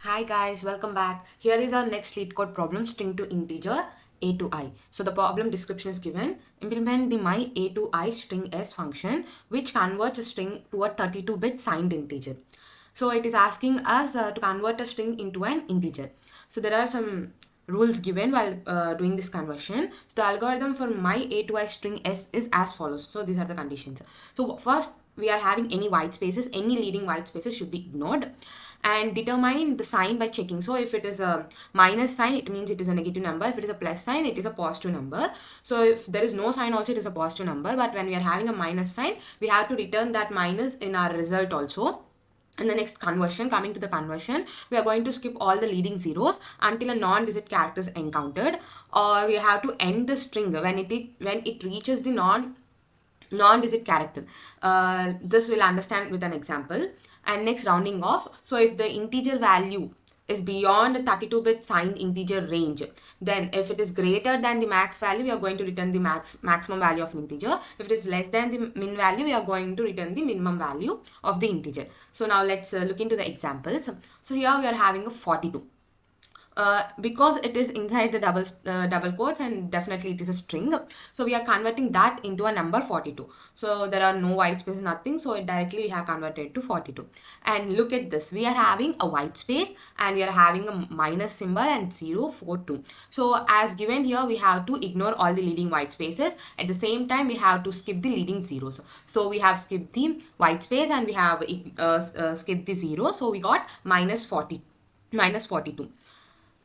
Hi guys, welcome back. Here is our next LeetCode problem, string to integer a to I. So the problem description is given. Implement the my a to I string s function which converts a string to a 32-bit signed integer. So it is asking us to convert a string into an integer. So there are some rules given while doing this conversion. So the algorithm for my a to I string s is as follows. So these are the conditions. So first we are having any white spaces, any leading white spaces should be ignored, and determine the sign by checking. So if it is a minus sign, it means it is a negative number. If it is a plus sign, it is a positive number. So if there is no sign also, it is a positive number. But when we are having a minus sign, we have to return that minus in our result also. In the next conversion, coming to the conversion, we are going to skip all the leading zeros until a non-digit character is encountered, or we have to end the string when it reaches the non-digit character. This we'll understand with an example. And next, rounding off. So if the integer value is beyond the 32-bit signed integer range, then if it is greater than the max value, we are going to return the maximum value of an integer. If it is less than the min value, we are going to return the minimum value of the integer. So now let's look into the examples. So here we are having a 42. Because it is inside the double quotes, and definitely it is a string, so we are converting that into a number 42. So there are no white space, nothing, so it directly we have converted to 42. And look at this, we are having a white space and we are having a minus symbol and 042. So as given here, we have to ignore all the leading white spaces. At the same time, we have to skip the leading zeros. So we have skipped the white space and we have skipped the zero, so we got minus 42.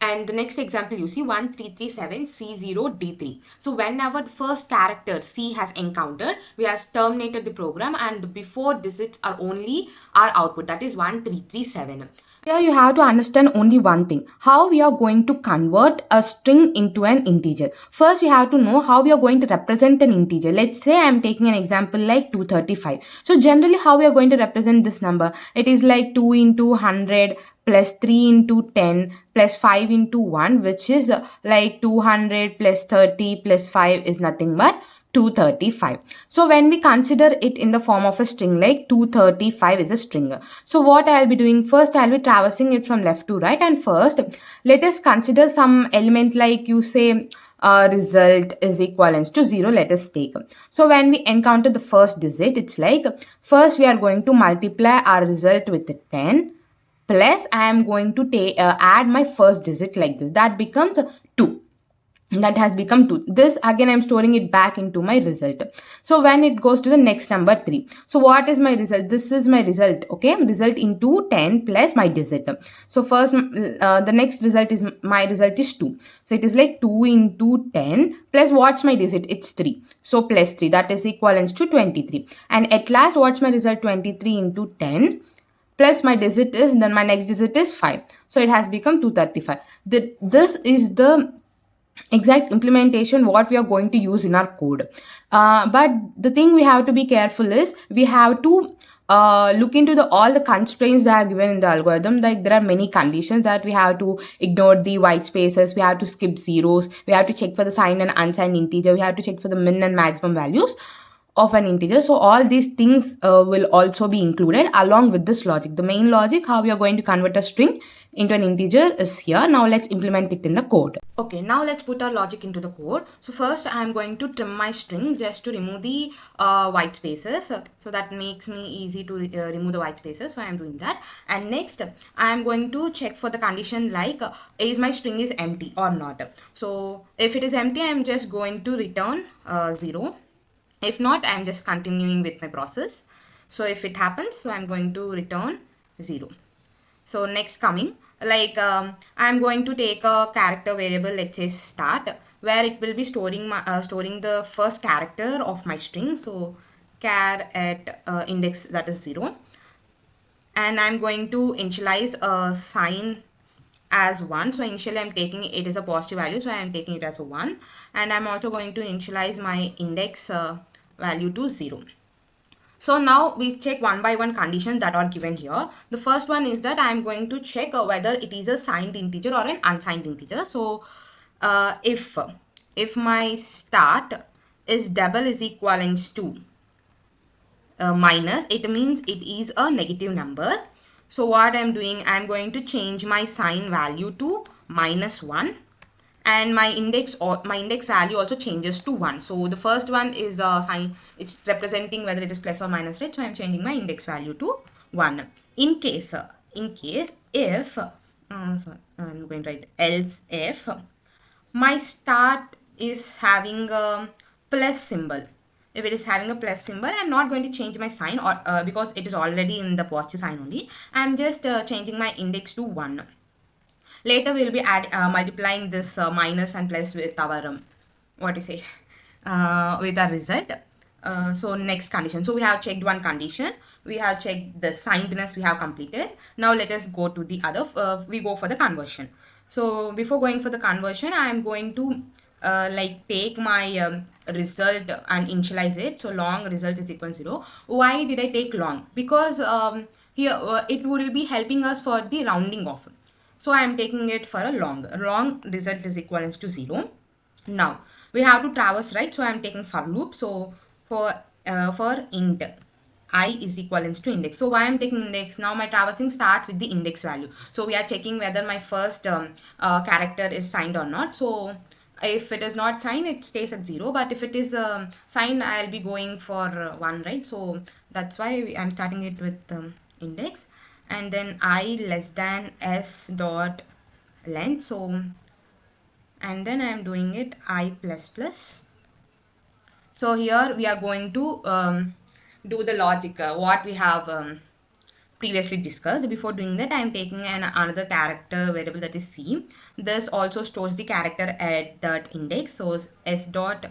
And the next example, you see 1337 C0D3. So whenever the first character C has encountered, we have terminated the program, and the before digits are only our output, that is 1337. Here you have to understand only one thing, how we are going to convert a string into an integer. First we have to know how we are going to represent an integer. Let's say I am taking an example like 235. So generally how we are going to represent this number, it is like 2 into 100 plus 3 into 10 plus 5 into 1, which is like 200 plus 30 plus 5 is nothing but 235. So when we consider it in the form of a string, like 235 is a string. So what I'll be doing, first I'll be traversing it from left to right, and first let us consider some element, like you say result is equivalent to 0. Let us take. So when we encounter the first digit, it's like first we are going to multiply our result with 10 plus I am going to add my first digit like this. That becomes 2. That has become 2. This again I'm storing it back into my result. So when it goes to the next number 3, so what is my result? This is my result. Okay, result into 10 plus my digit. So first the next result is my result is 2. So it is like 2 into 10 plus what's my digit? It's 3. So plus 3, that is equivalent to 23. And at last what's my result? 23 into 10 plus my digit is, then my next digit is 5. So it has become 235. This is the exact implementation what we are going to use in our code. But the thing we have to be careful is we have to look into all the constraints that are given in the algorithm. Like there are many conditions that we have to ignore the white spaces, we have to skip zeros, we have to check for the signed and unsigned integer, we have to check for the min and maximum values of an integer. So all these things will also be included along with this logic. The main logic how we are going to convert a string into an integer is here. Now let's implement it in the code. Okay, now let's put our logic into the code. So first I am going to trim my string just to remove the white spaces. So that makes me easy to remove the white spaces. So I am doing that. And next I am going to check for the condition like is my string is empty or not. So if it is empty, I am just going to return 0. If not, I am just continuing with my process. So if it happens, so I am going to return 0. So next coming, like I'm going to take a character variable, let's say start, where it will be storing the first character of my string. So char at index, that is 0. And I'm going to initialize a sign as 1. So initially I'm taking it as a positive value, so I am taking it as a 1. And I'm also going to initialize my index value to 0. So now we check one by one conditions that are given here. The first one is that I am going to check whether it is a signed integer or an unsigned integer. So if my start is double is equivalent to minus, it means it is a negative number. So what I'm doing, I'm going to change my sign value to -1, and my index value also changes to 1. So the first one is a sign, it's representing whether it is plus or minus, right? So I'm changing my index value to 1. In case if sorry, I'm going to write else if my start is having a plus symbol. If it is having a plus symbol, I'm not going to change my sign, or because it is already in the positive sign only. I'm just changing my index to 1. Later we'll be multiplying this minus and plus with our what you say with our result. So next condition, so we have checked one condition, we have checked the signedness, we have completed. Now let us go to the other, we go for the conversion. So before going for the conversion, I am going to like take my result and initialize it. So long result is equal to 0. Why did I take long? Because here it will be helping us for the rounding off. So I am taking it for a long result is equivalent to 0. Now we have to traverse, right? So I am taking for loop. So for int I is equivalent to index. So why I am taking index? Now my traversing starts with the index value. So we are checking whether my first character is signed or not. So if it is not signed, it stays at 0, but if it is signed, I'll be going for 1, right? So that's why I'm starting it with index, and then I less than s dot length. So and then I'm doing it I plus plus. So here we are going to do the logic what we have previously discussed. Before doing that, I am taking another character variable, that is c. This also stores the character at that index. So s dot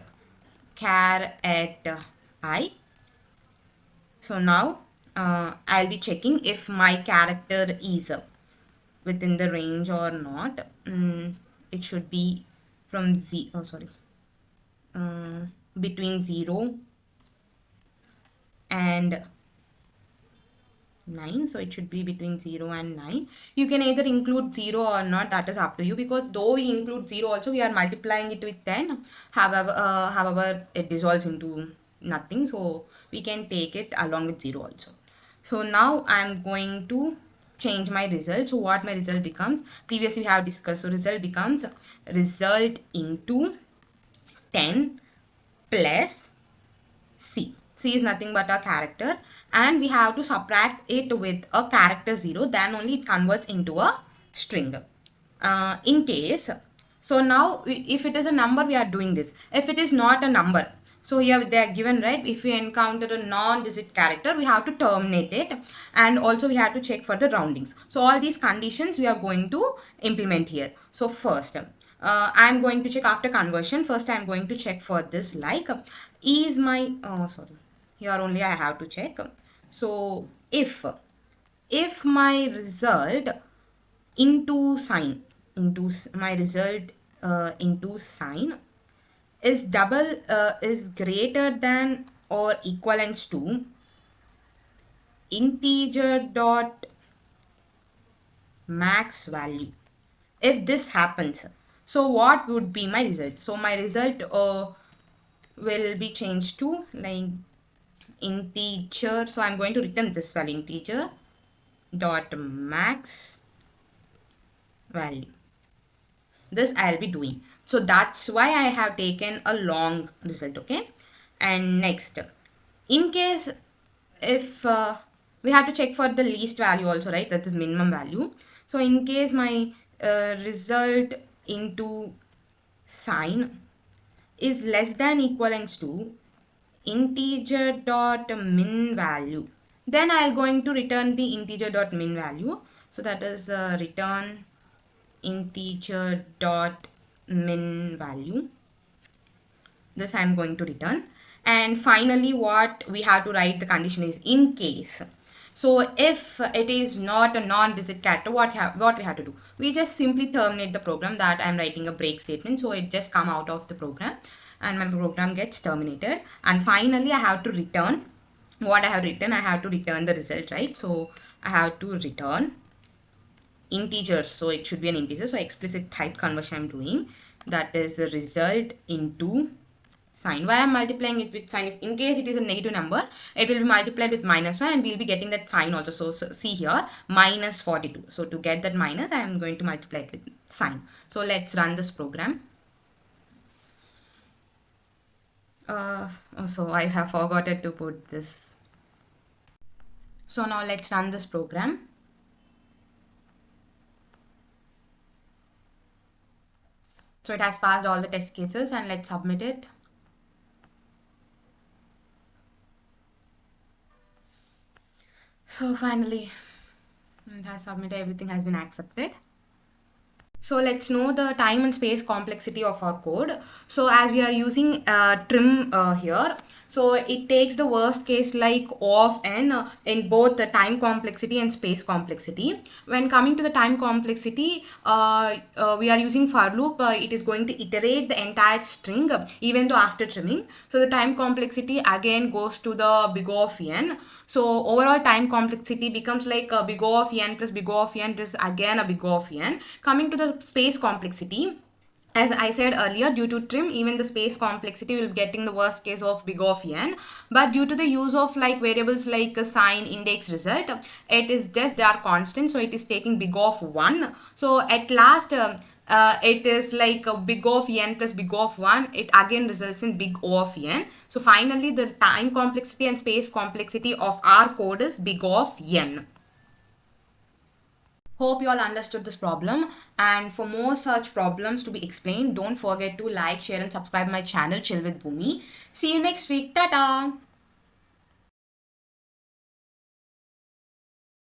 char at I. So now I'll be checking if my character is within the range or not. It should be from between 0 and 9. So it should be between 0 and 9. You can either include 0 or not, that is up to you, because though we include 0 also, we are multiplying it with 10. However it dissolves into nothing, so we can take it along with 0 also. So now I'm going to change my result. So what my result becomes, previously we have discussed, so result becomes result into 10 plus c. C is nothing but a character, and we have to subtract it with a character 0, then only it converts into a string. In case, so now if it is a number, we are doing this. If it is not a number, so here they are given, right? If we encounter a non-digit character, we have to terminate it, and also we have to check for the roundings. So all these conditions we are going to implement here. So first, I'm going to check after conversion. First, I'm going to check for this, like is my here only I have to check. So if my result into sign into sign is is greater than or equivalent to integer dot max value, if this happens, so what would be my result? So my result will be changed to like integer. So I'm going to return this value, integer dot max value. This I'll be doing. So that's why I have taken a long result. Okay, and next, in case if we have to check for the least value also, right? That is minimum value. So in case my result into sign is less than equivalent to integer dot min value, then I'll going to return the integer dot min value. So that is return integer dot min value. This I'm going to return. And finally, what we have to write the condition is in case. So if it is not a non-digit character, what we have to do? We just simply terminate the program. That I'm writing a break statement, so it just come out of the program and my program gets terminated. And finally, I have to return what I have written. I have to return the result, right? So I have to return integers, so it should be an integer. So explicit type conversion I'm doing, that is the result into sign. Why I'm multiplying it with sign? If in case it is a negative number, it will be multiplied with -1 and we'll be getting that sign also. So see here, -42. So to get that minus, I am going to multiply it with sign. So let's run this program. So I have forgotten to put this. So now let's run this program. So it has passed all the test cases and let's submit it. So finally, it has submitted, everything has been accepted. So let's know the time and space complexity of our code. So as we are using trim here, so it takes the worst case like O of n in both the time complexity and space complexity. When coming to the time complexity, we are using for loop. It is going to iterate the entire string even though after trimming. So the time complexity again goes to the big O of n. So overall time complexity becomes like a big O of n plus big O of n is again a big O of n. Coming to the space complexity, as I said earlier, due to trim, even the space complexity will be getting the worst case of big O of n. But due to the use of like variables like a sign, index, result, it is just they are constant. So it is taking big O of 1. So at last, it is like a big O of n plus big O of 1. It again results in big O of n. So finally, the time complexity and space complexity of our code is big O of n. Hope you all understood this problem, and for more such problems to be explained, don't forget to like, share and subscribe my channel Chill with Bhumi. See you next week. Tata.